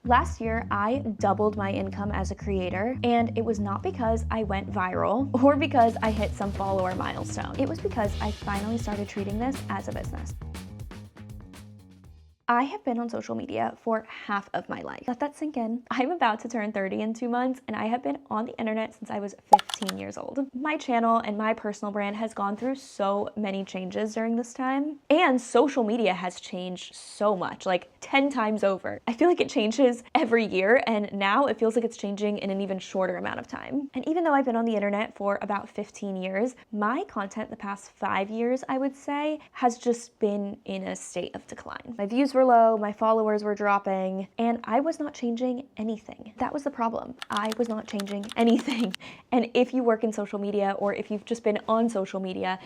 Last year, I doubled my income as a creator, and it was not because I went viral or because I hit some follower milestone. It was because I finally started treating this as a business. I have been on social media for half of my life. Let that sink in. I'm about to turn 30 in 2 months, and I have been on the internet since I was 15 years old. My channel and my personal brand has gone through so many changes during this time, and social media has changed so much, like 10 times over. I feel like it changes every year, and now it feels like it's changing in an even shorter amount of time. And even though I've been on the internet for about 15 years, my content the past 5 years, I would say, has just been in a state of decline. My views were low, my followers were dropping, and I was not changing anything. That was the problem. I was not changing anything. And if you work in social media, or if you've just been on social media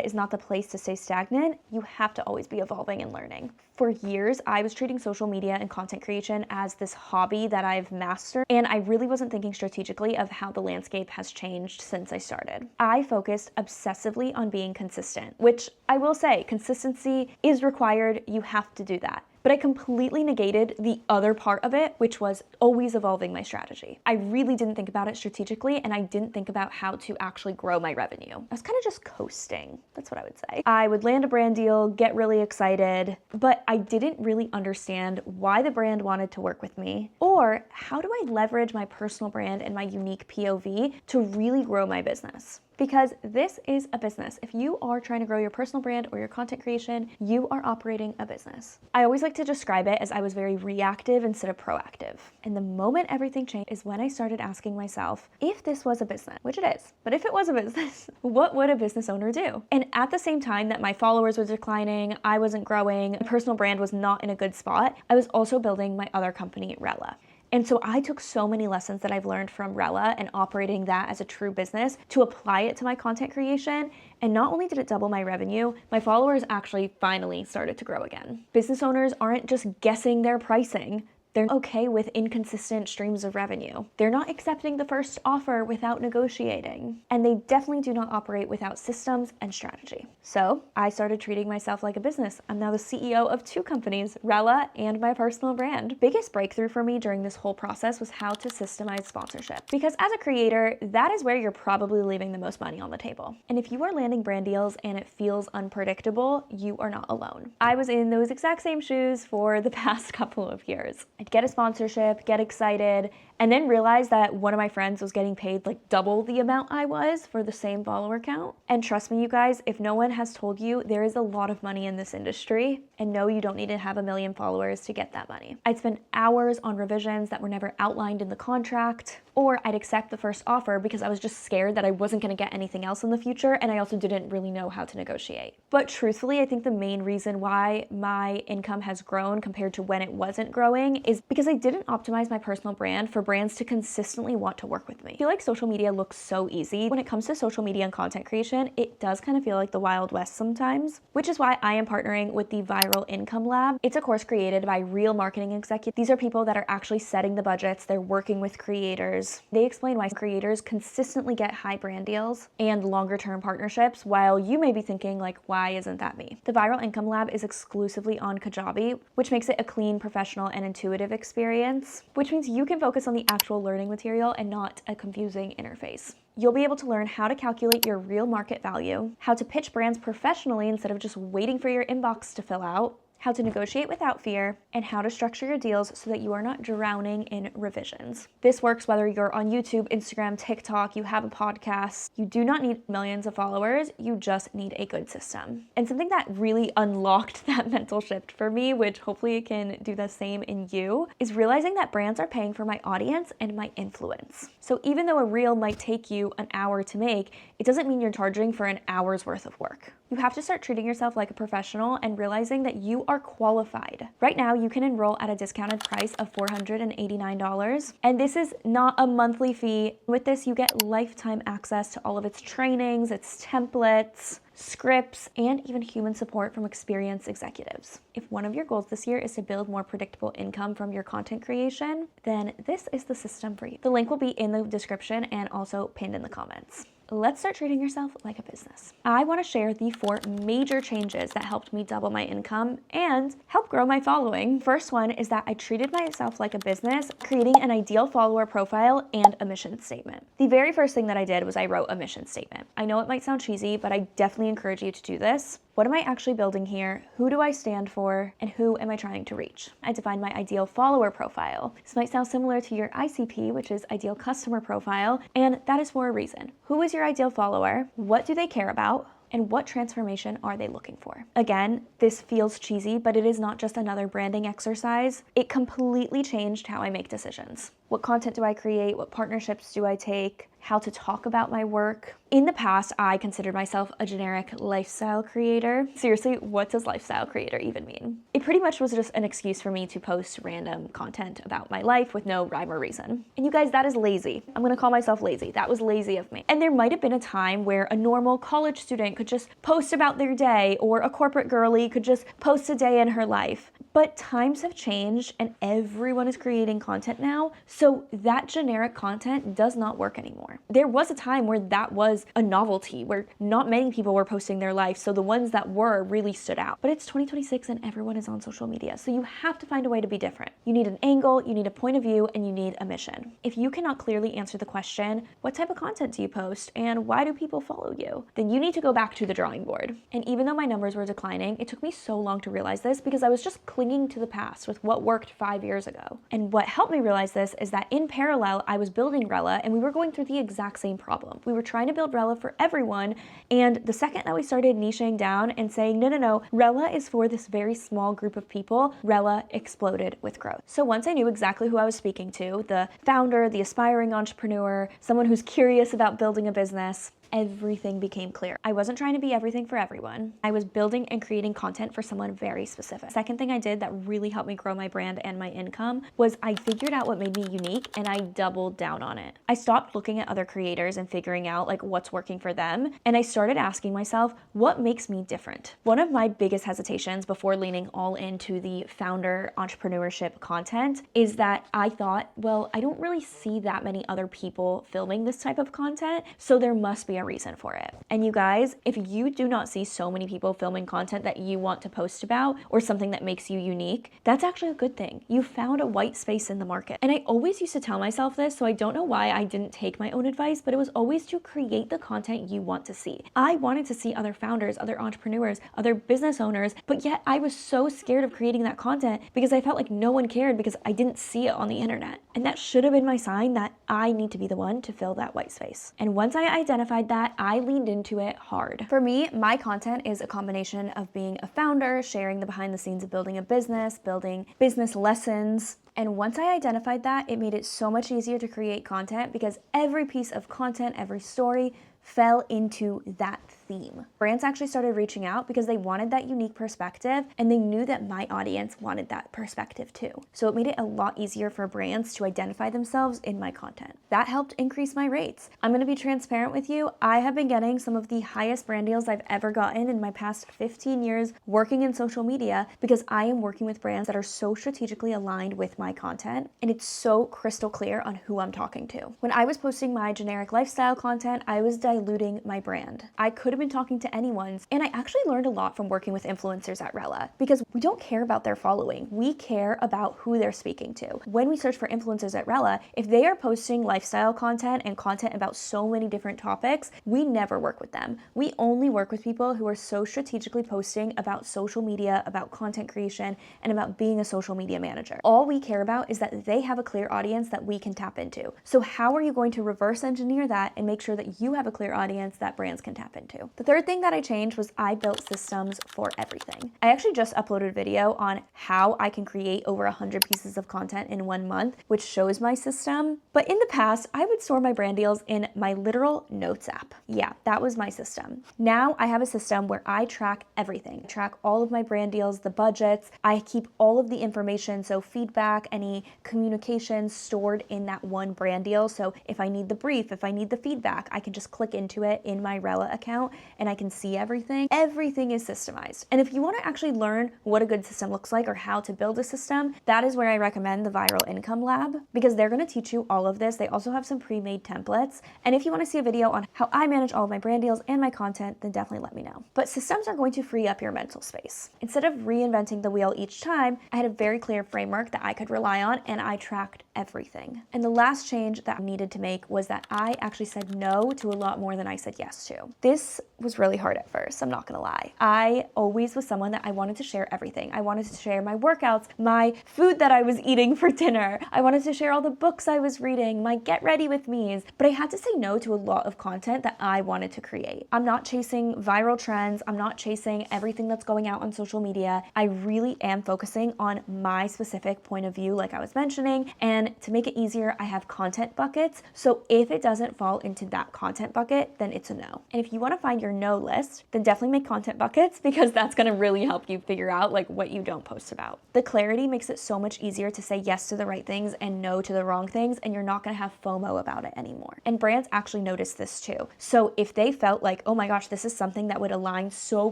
is not the place to stay stagnant. You have to always be evolving and learning. For years, I was treating social media and content creation as this hobby that I've mastered, and I really wasn't thinking strategically of how the landscape has changed since I started. I focused obsessively on being consistent, which I will say, consistency is required. You have to do that. But I completely negated the other part of it, which was always evolving my strategy. I really didn't think about it strategically, and I didn't think about how to actually grow my revenue. I was kind of just coasting. That's what I would say. I would land a brand deal, get really excited, but I didn't really understand why the brand wanted to work with me, or how do I leverage my personal brand and my unique POV to really grow my business. Because this is a business. If you are trying to grow your personal brand or your content creation, you are operating a business. I always like to describe it as I was very reactive instead of proactive. And the moment everything changed is when I started asking myself, if this was a business, which it is, but if it was a business, what would a business owner do? And at the same time that my followers were declining, I wasn't growing, my personal brand was not in a good spot, I was also building my other company, Rella. And so I took so many lessons that I've learned from Rella and operating that as a true business to apply it to my content creation. And not only did it double my revenue, my followers actually finally started to grow again. Business owners aren't just guessing their pricing. They're okay with inconsistent streams of revenue. They're not accepting the first offer without negotiating. And they definitely do not operate without systems and strategy. So I started treating myself like a business. I'm now the CEO of 2 companies, Rella and my personal brand. Biggest breakthrough for me during this whole process was how to systemize sponsorship. Because as a creator, that is where you're probably leaving the most money on the table. And if you are landing brand deals and it feels unpredictable, you are not alone. I was in those exact same shoes for the past couple of years. I'd get a sponsorship, get excited, and then realize that one of my friends was getting paid like double the amount I was for the same follower count. And trust me, you guys, if no one has told you, there is a lot of money in this industry, and no, you don't need to have 1 million followers to get that money. I'd spend hours on revisions that were never outlined in the contract, or I'd accept the first offer because I was just scared that I wasn't gonna get anything else in the future, and I also didn't really know how to negotiate. But truthfully, I think the main reason why my income has grown compared to when it wasn't growing is because I didn't optimize my personal brand for brands to consistently want to work with me. I feel like social media looks so easy. When it comes to social media and content creation, it does kind of feel like the Wild West sometimes, which is why I am partnering with the Viral Income Lab. It's a course created by real marketing executives. These are people that are actually setting the budgets. They're working with creators. They explain why creators consistently get high brand deals and longer term partnerships, while you may be thinking like, why isn't that me? The Viral Income Lab is exclusively on Kajabi, which makes it a clean, professional, and intuitive experience, which means you can focus on the actual learning material and not a confusing interface. You'll be able to learn how to calculate your real market value, how to pitch brands professionally instead of just waiting for your inbox to fill out, how to negotiate without fear, and how to structure your deals so that you are not drowning in revisions. This works whether you're on YouTube, Instagram, TikTok, you have a podcast. You do not need millions of followers, you just need a good system. And something that really unlocked that mental shift for me, which hopefully can do the same in you, is realizing that brands are paying for my audience and my influence. So even though a reel might take you an hour to make, it doesn't mean you're charging for an hour's worth of work. You have to start treating yourself like a professional and realizing that you are qualified. Right now, you can enroll at a discounted price of $489, and this is not a monthly fee. With this, you get lifetime access to all of its trainings, its templates, scripts, and even human support from experienced executives. if one of your goals this year is to build more predictable income from your content creation, then this is the system for you. The link will be in the description and also pinned in the comments. Let's start treating yourself like a business. I want to share the 4 major changes that helped me double my income and help grow my following. First one is that I treated myself like a business, creating an ideal follower profile and a mission statement. The very first thing that I did was I wrote a mission statement. I know it might sound cheesy, but I definitely encourage you to do this. What am I actually building here? Who do I stand for? And who am I trying to reach? I defined my ideal follower profile. This might sound similar to your ICP, which is ideal customer profile, and that is for a reason. Who is your ideal follower? What do they care about? And what transformation are they looking for? Again, this feels cheesy, but it is not just another branding exercise. It completely changed how I make decisions. What content do I create? What partnerships do I take? How to talk about my work. In the past, I considered myself a generic lifestyle creator. Seriously, what does lifestyle creator even mean? It pretty much was just an excuse for me to post random content about my life with no rhyme or reason. And you guys, that is lazy. I'm gonna call myself lazy. That was lazy of me. And there might have been a time where a normal college student could just post about their day, or a corporate girly could just post a day in her life. But times have changed and everyone is creating content now, so that generic content does not work anymore. There was a time where that was a novelty, where not many people were posting their life, so the ones that were really stood out. But it's 2026 and everyone is on social media, so you have to find a way to be different. You need an angle, you need a point of view, and you need a mission. If you cannot clearly answer the question, what type of content do you post and why do people follow you? Then you need to go back to the drawing board. And even though my numbers were declining, it took me so long to realize this because I was just clinging to the past with what worked 5 years ago. And what helped me realize this is that in parallel, I was building Rella and we were going through the exact same problem. We were trying to build Rella for everyone, and the second that we started niching down and saying, no, Rella is for this very small group of people, Rella exploded with growth. So once I knew exactly who I was speaking to, the founder, the aspiring entrepreneur, someone who's curious about building a business, everything became clear. I wasn't trying to be everything for everyone. I was building and creating content for someone very specific. Second thing I did that really helped me grow my brand and my income was I figured out what made me unique and I doubled down on it. I stopped looking at other creators and figuring out like what's working for them, and I started asking myself, what makes me different? One of my biggest hesitations before leaning all into the founder entrepreneurship content is that I thought, well, I don't really see that many other people filming this type of content, so there must be a reason for it. And you guys, if you do not see so many people filming content that you want to post about or something that makes you unique, that's actually a good thing. You found a white space in the market. And I always used to tell myself this, so I don't know why I didn't take my own advice, but it was always to create the content you want to see. I wanted to see other founders, other entrepreneurs, other business owners, but yet I was so scared of creating that content because I felt like no one cared because I didn't see it on the internet. And that should have been my sign that I need to be the one to fill that white space. And once I identified that, I leaned into it hard. For me, my content is a combination of being a founder, sharing the behind the scenes of building a business, building business lessons. And once I identified that, it made it so much easier to create content because every piece of content, every story fell into that theme. Brands actually started reaching out because they wanted that unique perspective and they knew that my audience wanted that perspective too. So it made it a lot easier for brands to identify themselves in my content. That helped increase my rates. I'm gonna be transparent with you. I have been getting some of the highest brand deals I've ever gotten in my past 15 years working in social media because I am working with brands that are so strategically aligned with my content and it's so crystal clear on who I'm talking to. When I was posting my generic lifestyle content, I was diluting my brand. I could have been talking to anyone, and I actually learned a lot from working with influencers at Rella because we don't care about their following. We care about who they're speaking to. When we search for influencers at Rella, if they are posting lifestyle content and content about so many different topics, we never work with them. We only work with people who are so strategically posting about social media, about content creation, and about being a social media manager. All we care about is that they have a clear audience that we can tap into. So how are you going to reverse engineer that and make sure that you have a clear audience that brands can tap into? The third thing that I changed was I built systems for everything. I actually just uploaded a video on how I can create over 100 pieces of content in 1 month, which shows my system. But in the past, I would store my brand deals in my literal notes app. Yeah, that was my system. Now I have a system where I track everything. I track all of my brand deals, the budgets. I keep all of the information, so feedback, any communications stored in that one brand deal. So if I need the brief, if I need the feedback, I can just click into it in my Rella account and I can see everything. Everything is systemized. And if you want to actually learn what a good system looks like or how to build a system, that is where I recommend the Viral Income Lab, because they're going to teach you all of this. They also have some pre-made templates. And if you want to see a video on how I manage all of my brand deals and my content, then definitely let me know. But systems are going to free up your mental space. Instead of reinventing the wheel each time, I had a very clear framework that I could rely on, and I tracked everything. And the last change that I needed to make was that I actually said no to a lot more than I said yes to. This was really hard at first, I'm not gonna lie. I always was someone that I wanted to share everything. I wanted to share my workouts, my food that I was eating for dinner. I wanted to share all the books I was reading, my get ready with me's, but I had to say no to a lot of content that I wanted to create. I'm not chasing viral trends. I'm not chasing everything that's going out on social media. I really am focusing on my specific point of view, like I was mentioning, and to make it easier, I have content buckets. So if it doesn't fall into that content bucket, then it's a no. And if you want to find your no list, then definitely make content buckets, because that's going to really help you figure out like what you don't post about. The clarity makes it so much easier to say yes to the right things and no to the wrong things, and you're not going to have FOMO about it anymore. And brands actually notice this too. So if they felt like, oh my gosh, this is something that would align so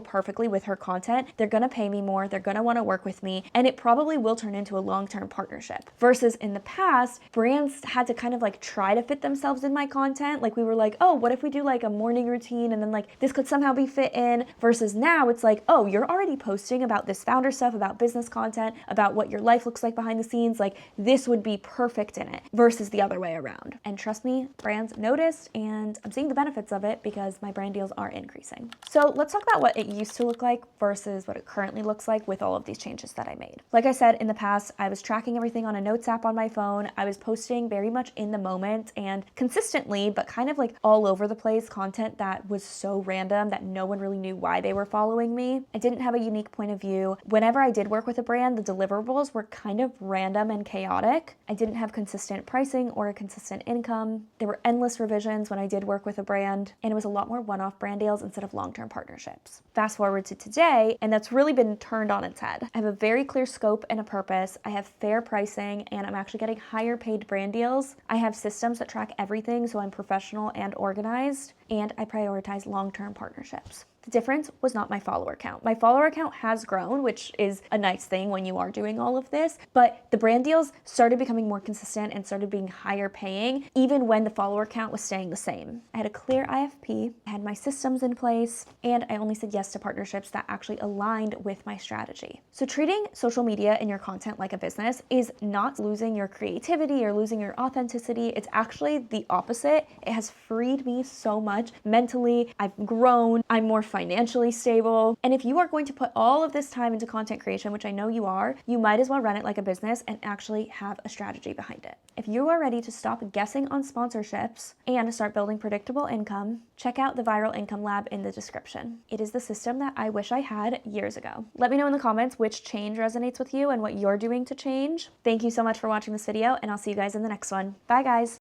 perfectly with her content, they're going to pay me more, they're going to want to work with me, and it probably will turn into a long-term partnership. Versus in the past, brands had to kind of like try to fit themselves in my content. Like we were like, oh, what if we do like a morning routine and then like this could somehow be fit in, versus now it's like, oh, you're already posting about this founder stuff, about business content, about what your life looks like behind the scenes, like this would be perfect in it, versus the other way around. And trust me, brands noticed, and I'm seeing the benefits of it because my brand deals are increasing. So let's talk about what it used to look like versus what it currently looks like with all of these changes that I made. Like I said, in the past, I was tracking everything on a notes app on my phone. I was posting very much in the moment and consistently, but kind of like all over the place, content that was so random that no one really knew why they were following me. I didn't have a unique point of view. Whenever I did work with a brand, the deliverables were kind of random and chaotic. I didn't have consistent pricing or a consistent income. There were endless revisions when I did work with a brand, and it was a lot more one-off brand deals instead of long-term partnerships. Fast forward to today, and that's really been turned on its head. I have a very clear scope and a purpose. I have fair pricing, and I'm actually getting higher paid brand deals. I have systems that track everything, so I'm professional and organized, and I prioritize long-term partnerships. The difference was not my follower count. My follower count has grown, which is a nice thing when you are doing all of this, but the brand deals started becoming more consistent and started being higher paying, even when the follower count was staying the same. I had a clear IFP, I had my systems in place, and I only said yes to partnerships that actually aligned with my strategy. So treating social media and your content like a business is not losing your creativity or losing your authenticity. It's actually the opposite. It has freed me so much mentally. I've grown. I'm more financially stable. And if you are going to put all of this time into content creation, which I know you are, you might as well run it like a business and actually have a strategy behind it. If you are ready to stop guessing on sponsorships and start building predictable income, check out the Viral Income Lab in the description. It is the system that I wish I had years ago. Let me know in the comments which change resonates with you and what you're doing to change. Thank you so much for watching this video, and I'll see you guys in the next one. Bye guys.